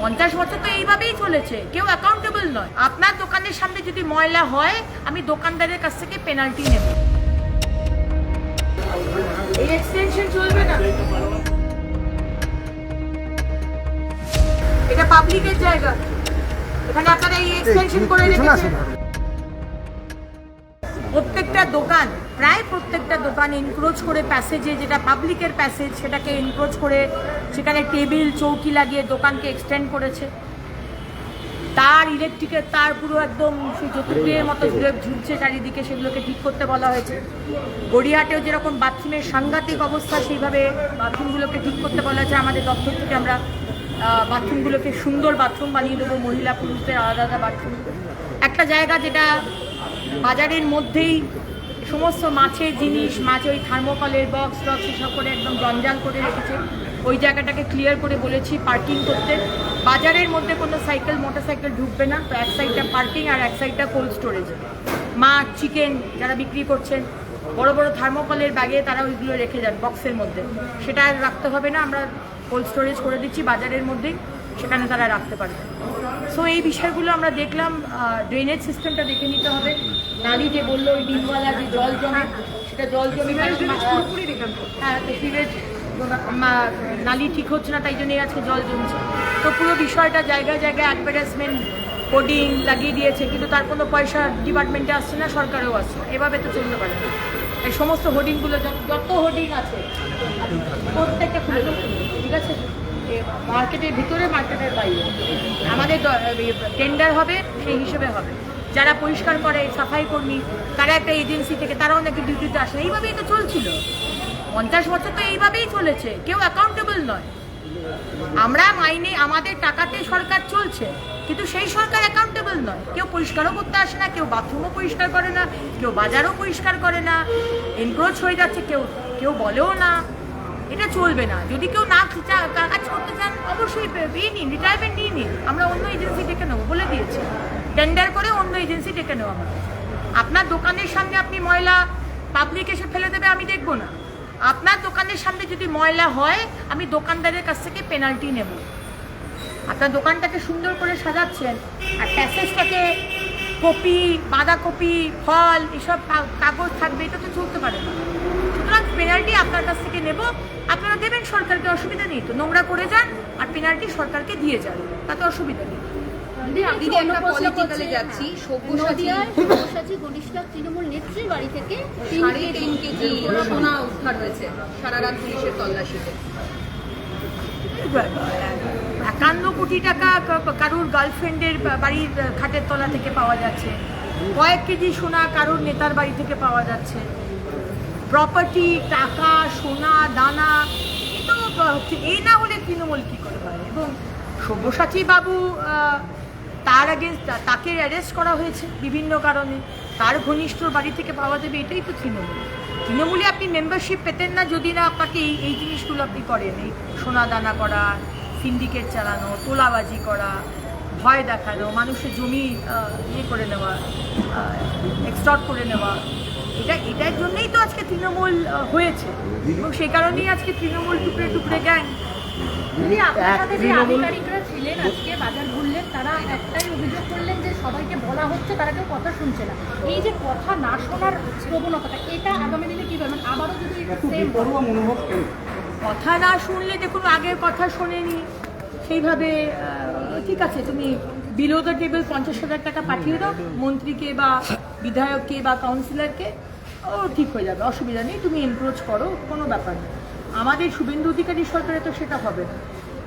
50 বছর তো এইভাবেই চলেছে, কেউ অ্যাকাউন্টেবল নয়। আপনার দোকানের সামনে যদি ময়লা হয়, আমি দোকানদারের কাছ থেকে পেনাল্টি নেব। এই এক্সটেনশন চলবে না, এটা পাবলিকের জায়গা, এখানে আপনারা এই এক্সটেনশন করে রেখেছেন। প্রত্যেকটা দোকান, প্রায় প্রত্যেকটা দোকান এনক্রোচ করে প্যাসেজে, যেটা পাবলিকের প্যাসেজ সেটাকে এনক্রোচ করে সেখানে টেবিল চৌকি লাগিয়ে দোকানকে এক্সটেন্ড করেছে। তার ইলেকট্রিকের তার পুরো একদম সেই চতুর্দিকের মতো ঝুলছে চারিদিকে, সেগুলোকে ঠিক করতে বলা হয়েছে। গড়িয়াহাটেও যেরকম বাথরুমের সাংঘাতিক অবস্থা, সেইভাবে বাথরুমগুলোকে ঠিক করতে বলা হয়েছে। আমাদের দপ্তর থেকে আমরা বাথরুমগুলোকে সুন্দর বাথরুম বানিয়ে দেবো, মহিলা পুরুষদের আলাদা আলাদা বাথরুম। একটা জায়গা যেটা বাজারের মধ্যেই সমস্ত মাছের জিনিস, মাছ ওই থার্মোকলের বক্স টক্স এসব করে একদম জঞ্জাল করে রেখেছে, ওই জায়গাটাকে ক্লিয়ার করে বলেছি পার্কিং করতে। বাজারের মধ্যে কোনো সাইকেল মোটরসাইকেল ঢুকবে না, তো এক সাইডটা পার্কিং আর এক সাইডটা কোল্ড স্টোরেজ। মাছ চিকেন যারা বিক্রি করছেন বড় বড় থার্মোকলের ব্যাগে তারা ওইগুলো রেখে যান বক্সের মধ্যে, সেটা আর রাখতে হবে না, আমরা কোল্ড স্টোরেজ করে দিচ্ছি বাজারের মধ্যেই, সেখানে তারা রাখতে পারবে। সো এই বিষয়গুলো আমরা দেখলাম। ড্রেনেজ সিস্টেমটা দেখে নিতে হবে। নালি যে বললো ওই ডিমওয়ালা যে জল জমে, সেটা জল জমে হ্যাঁ, তো সিভেজ নালি ঠিক হচ্ছে না, তাই জন্যই আজকে জল জমছে। তো পুরো বিষয়টা জায়গায় জায়গায় অ্যাডভার্টাইজমেন্ট হোর্ডিং লাগিয়ে দিয়েছে, কিন্তু তার কোনো পয়সা ডিপার্টমেন্টে আসছে না, সরকারেও আসছে না। এভাবে তো চলতে পারে না। এই সমস্ত হোর্ডিংগুলো যত হোর্ডিং আছে প্রত্যেকটা খুলে দেবে, ঠিক আছে? মার্কেটের ভিতরে, মার্কেটের বাইরে আমাদের টেন্ডার হবে, সেই হিসেবে হবে। যারা পরিষ্কার করে সাফাই কর্মী, তারা একটা এজেন্সি থেকে, তারাও নাকি ডিউটিতে আসে। এইভাবেই তো চলছিল 50 বছর, তো এইভাবেই চলেছে, কেউ অ্যাকাউন্টেবল নয়। আমরা মাইনে, আমাদের টাকাতে সরকার চলছে, কিন্তু সেই সরকার অ্যাকাউন্টেবল নয়। কেউ পরিষ্কারও করতে আসে না, কেউ বাথরুমও পরিষ্কার করে না, কেউ বাজারও পরিষ্কার করে না, এনক্রোচ হয়ে যাচ্ছে, কেউ বলেও না। এটা চলবে না। যদি কেউ না কাজ করতে চান, অবশ্যই নিয়ে নিন, রিটায়ারমেন্ট নিয়ে নিন, আমরা অন্য এজেন্সি ডেকে নেবো, বলে দিয়েছি। টেন্ডার করে অন্য এজেন্সি ডেকে নেবো আমরা। আপনার দোকানের সামনে আপনি ময়লা পাবলিক এসে ফেলে দেবে, আমি দেখবো না। আপনার দোকানের সামনে যদি ময়লা হয়, আমি দোকানদারের কাছ থেকে পেনাল্টি নেব। আপনার দোকানটাকে সুন্দর করে সাজাচ্ছেন আর প্যাসেজটাকে কপি, বাঁধাকপি, ফল এসব কাগজ থাকবে, এটা তো চলতে পারে না। সুতরাং পেনাল্টি আপনার কাছ থেকে নেব, আপনারা দেবেন সরকারকে, অসুবিধা নেই তো। নোংরা করে যান আর পেনাল্টি সরকারকে দিয়ে যান, তাতে অসুবিধা নেই। সব্যসাচী ঘনিষ্ঠ তৃণমূল নেত্রীর বাড়ি থেকে 3.5 কেজি সোনা উদ্ধার হয়েছে সারা রাত পুলিশের তল্লাশিতে। 51 কোটি টাকা কারুর গার্লফ্রেন্ডের বাড়ির খাটের তলা থেকে পাওয়া যাচ্ছে, কয়েক কেজি সোনা কারুর নেতার বাড়ি থেকে পাওয়া যাচ্ছে। প্রপার্টি, টাকা, সোনা, দানা, এই না হলে তৃণমূল কী করে হয়? এবং সব্যসাচী বাবু, তার আগে তাকে অ্যারেস্ট করা হয়েছে বিভিন্ন কারণে, তার ঘনিষ্ঠ বাড়ি থেকে পাওয়া যাবে, এটাই তো তৃণমূল। তৃণমূলে আপনি মেম্বারশিপ পেতেন না যদি না আপনাকে এই জিনিসগুলো আপনি করেন, এই সোনা দানা করা, সিন্ডিকেট চালানো, তোলাবাজি করা, ভয় দেখানো, মানুষের জমি করে নেওয়া, এক্সটর্ট করে নেওয়া। এটার জন্যই তো আজকে তৃণমূল হয়েছে, এবং সেই কারণেই আজকে তৃণমূল টুকরে টুকরে গ্যাং। আধিকারিকরা ছিলেন আজকে, বাজার ঘুরলেন, তারা একটাই অভিযোগ করলেন যে সবাইকে বলা হচ্ছে, তারা কেউ কথা শুনছে না। এই যে কথা না শোনার প্রবণতাটা, এটা আগামী দিনে কি করবেন? আবারও যদি কথা না শুনলে, দেখুন আগের কথা শোনেনি সেইভাবে, ঠিক আছে, তুমি বিলো দ্য টেবিল 50,000 টাকা পাঠিয়ে দাও মন্ত্রীকে বা বিধায়ককে বা কাউন্সিলরকে, ও ঠিক হয়ে যাবে, অসুবিধা নেই, তুমি এনক্রোচ করো, কোনো ব্যাপার নেই। আমাদের শুভেন্দু অধিকারী সরকারে তো সেটা হবে না।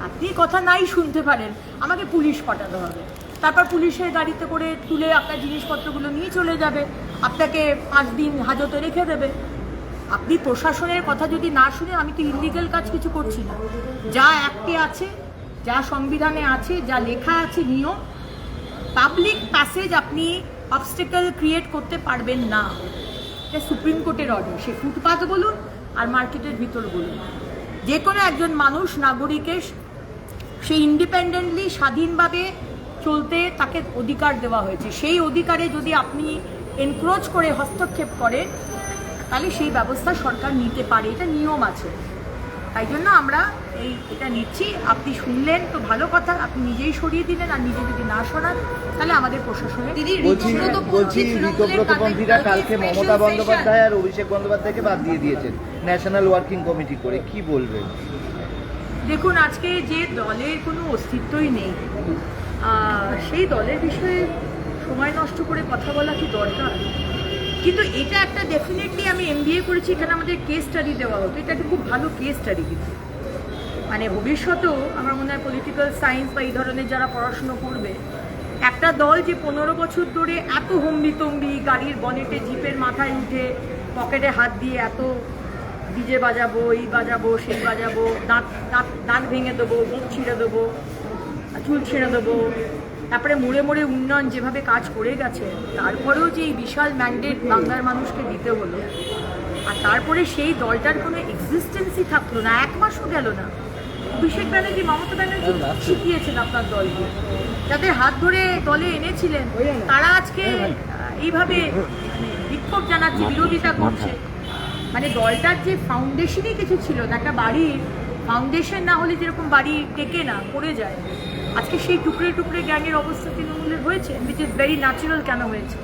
আপনি কথা নাই শুনতে পারেন, আমাকে পুলিশ পাঠাতে হবে, তারপর পুলিশের গাড়িতে করে তুলে আপনার জিনিসপত্রগুলো নিয়ে চলে যাবে, আপনাকে 5 দিন হাজতে রেখে দেবে। আপনি প্রশাসনের কথা যদি না শুনে, আমি তো ইলিগাল কাজ কিছু করছি না। যা অ্যাক্টে আছে, যা সংবিধানে আছে, যা লেখা আছে নিয়ম, পাবলিক প্যাসেজ আপনি অবস্টেকল ক্রিয়েট করতে পারবেন না, এটা সুপ্রিম কোর্টের অর্ডার। সে ফুটপাথ বলুন আর মার্কেটের ভিতর বলুন, যে কোনো একজন মানুষ, নাগরিকের সে ইন্ডিপেন্ডেন্টলি স্বাধীনভাবে চলতে তাকে অধিকার দেওয়া হয়েছে। সেই অধিকারে যদি আপনি এনক্রোচ করে হস্তক্ষেপ করেন, তাহলে সেই ব্যবস্থা সরকার নিতে পারে, এটা নিয়ম আছে। তাই জন্য আমরা এটা নিচ্ছি। আপনি শুনলেন তো ভালো কথা, আপনি নিজেই সরিয়ে দিলেন, আর নিজে যদি না সরান তাহলে আমাদের প্রশাসনের বলছি ঋতব্রতপন্থীরা কালকে মমতা বন্দ্যোপাধ্যায় আর অভিষেক বন্দ্যোপাধ্যায়কে বাদ দিয়ে দিয়েছেন ন্যাশনাল ওয়ার্কিং কমিটি করে, কি বলবেন? দেখুন, আজকে যে দলের কোনো অস্তিত্বই নেই, সেই দলের বিষয়ে সময় নষ্ট করে কথা বলা কি দরকার? কিন্তু এটা একটা ডেফিনেটলি, আমি MBA করেছি, এখানে আমাদের কেস স্টাডি দেওয়া হতো, এটা একটা খুব ভালো কেস স্টাডি। কিন্তু মানে ভবিষ্যতেও আমার মনে হয় পলিটিক্যাল সায়েন্স বা এই ধরনের যারা পড়াশুনো করবে, একটা দল যে 15 বছর ধরে এত হম্বিতম্বি, গাড়ির বনেটে জিপের মাথায় উঠে পকেটে হাত দিয়ে এত ডিজে বাজাবো, এই বাজাবো, সেই বাজাবো, দাঁত ভেঙে দেবো, মুখ ছিঁড়ে দেবো, চুল ছিঁড়ে দেবো, তারপরে মোড়ে মোড়ে উন্নয়ন যেভাবে কাজ করে গেছে, তারপরেও যে এই বিশাল ম্যান্ডেট বাংলার মানুষকে দিতে হলো, আর তারপরে সেই দলটার কোনো এক্সিস্টেন্সই থাকলো না, 1 মাসও গেল না। অভিষেক ব্যানার্জি, মমতা ব্যানার্জি শিখিয়েছেন আপনার দলকে, যাদের হাত ধরে দলে এনেছিলেন, তারা আজকে এইভাবে বিক্ষোভ জানাচ্ছে, বিরোধিতা করছে। মানে দলটার যে ফাউন্ডেশনই কিছু ছিল না, একটা বাড়ির ফাউন্ডেশন না হলে যেরকম বাড়ি টেকে না, পড়ে যায়, আজকে সেই টুকরে টুকরে গ্যাংয়ের অবস্থা তৃণমূলের হয়েছে, উইচ ইজ ভেরি ন্যাচারাল। কেন হয়েছে?